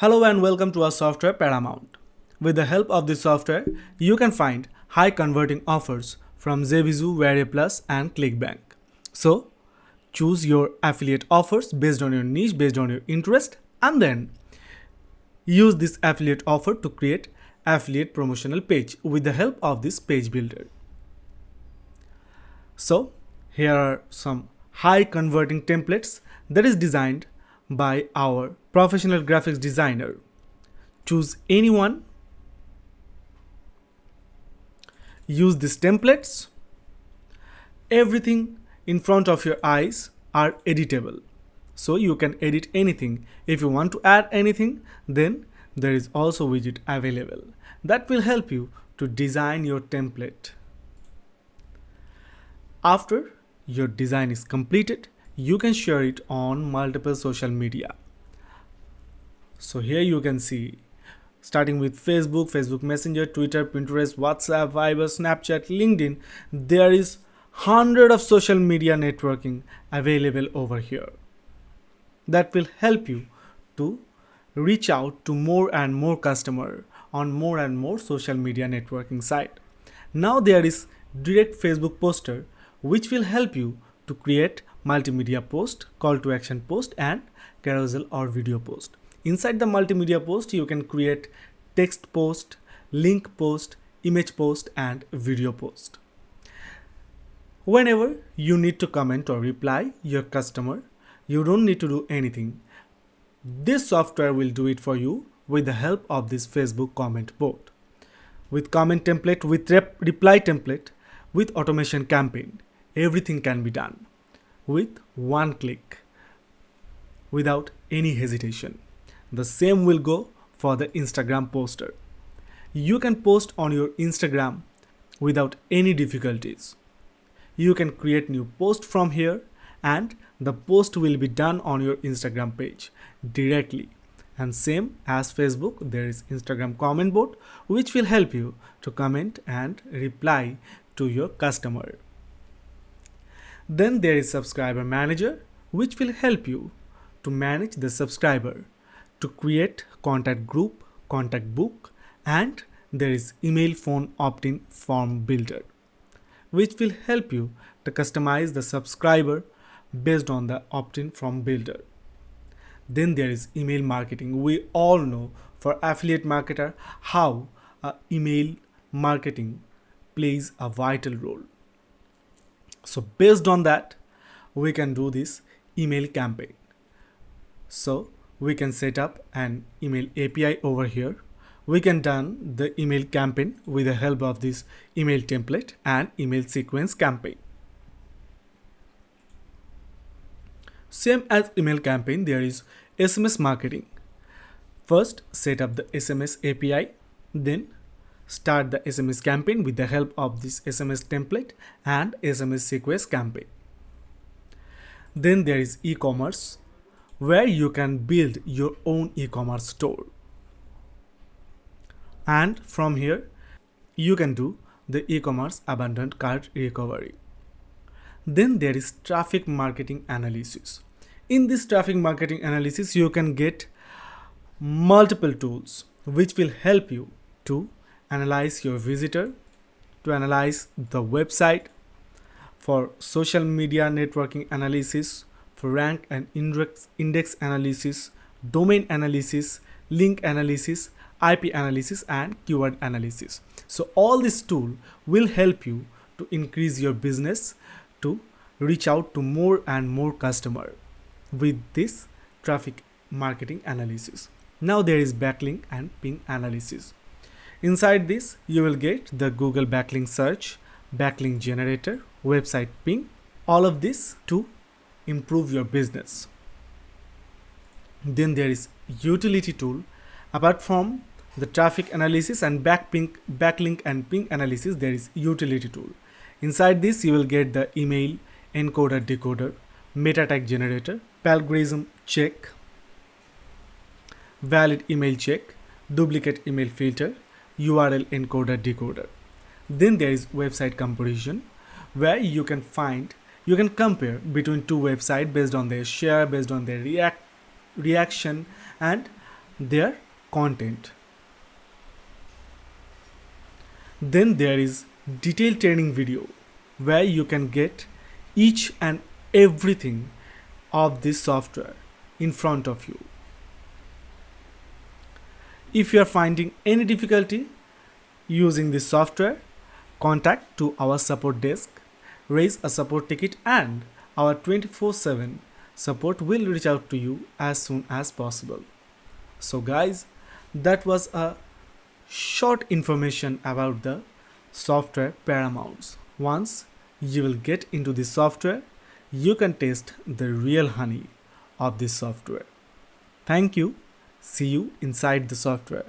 Hello and welcome to our software Paramount. With the help of this software, you can find high converting offers from Zevizu, VariPlus and ClickBank. So, choose your affiliate offers based on your niche, based on your interest, and then use this affiliate offer to create affiliate promotional page with the help of this page builder. So, here are some high converting templates that is designed by our professional graphics designer. Choose anyone, use these templates. Everything in front of your eyes are editable. So you can edit anything. If you want to add anything, then there is also widget available that will help you to design your template. After your design is completed, you can share it on multiple social media. So here you can see, starting with Facebook Messenger, Twitter, Pinterest, WhatsApp, Viber, Snapchat, LinkedIn, there is hundred of social media networking available over here that will help you to reach out to more and more customer on more and more social media networking site. Now there is direct Facebook poster which will help you to create multimedia post, call to action post and carousel or video post. Inside the multimedia post you can create text post, link post, image post and video post. Whenever you need to comment or reply your customer, you don't need to do anything. This software will do it for you with the help of this Facebook comment bot. With comment template, with reply template, with automation campaign, everything can be done with one click without any hesitation. The same will go for the Instagram poster. You can post on your Instagram without any difficulties. You can create new post from here and the post will be done on your Instagram page directly. And same as Facebook, there is Instagram comment bot which will help you to comment and reply to your customer. Then there is subscriber manager which will help you to manage the subscriber, to create contact group, contact book, and there is email phone opt-in form builder which will help you to customize the subscriber based on the opt-in form builder. Then there is email marketing. We all know for affiliate marketer how email marketing plays a vital role. So based on that, we can do this email campaign. So we can set up an email API over here. We can done the email campaign with the help of this email template and email sequence campaign. Same as email campaign, there is SMS marketing. First, set up the SMS API, then start the SMS campaign with the help of this SMS template and SMS sequence campaign. Then there is e-commerce, where you can build your own e-commerce store. And from here, you can do the e-commerce abandoned cart recovery. Then there is traffic marketing analysis. In this traffic marketing analysis, you can get multiple tools which will help you to analyze your visitor, to analyze the website, for social media networking analysis, for rank and index analysis, domain analysis, link analysis, IP analysis and keyword analysis. So all this tool will help you to increase your business, to reach out to more and more customer with this traffic marketing analysis. Now there is backlink and ping analysis. Inside this you will get the Google backlink search, backlink generator, website ping, all of this to improve your business. Then there is utility tool. Apart from the traffic analysis and backlink and ping analysis, there is utility tool. Inside this you will get the email encoder decoder, meta tag generator, plagiarism check, valid email check, duplicate email filter, URL encoder decoder. Then there is website comparison, where you can compare between two websites based on their share, based on their reaction and their content. Then there is detailed training video where you can get each and everything of this software in front of you. If you are finding any difficulty using this software, contact to our support desk, raise a support ticket, and our 24/7 support will reach out to you as soon as possible. So guys, that was a short information about the software Paramounts. Once you will get into this software, you can taste the real honey of this software. Thank you. See you inside the software.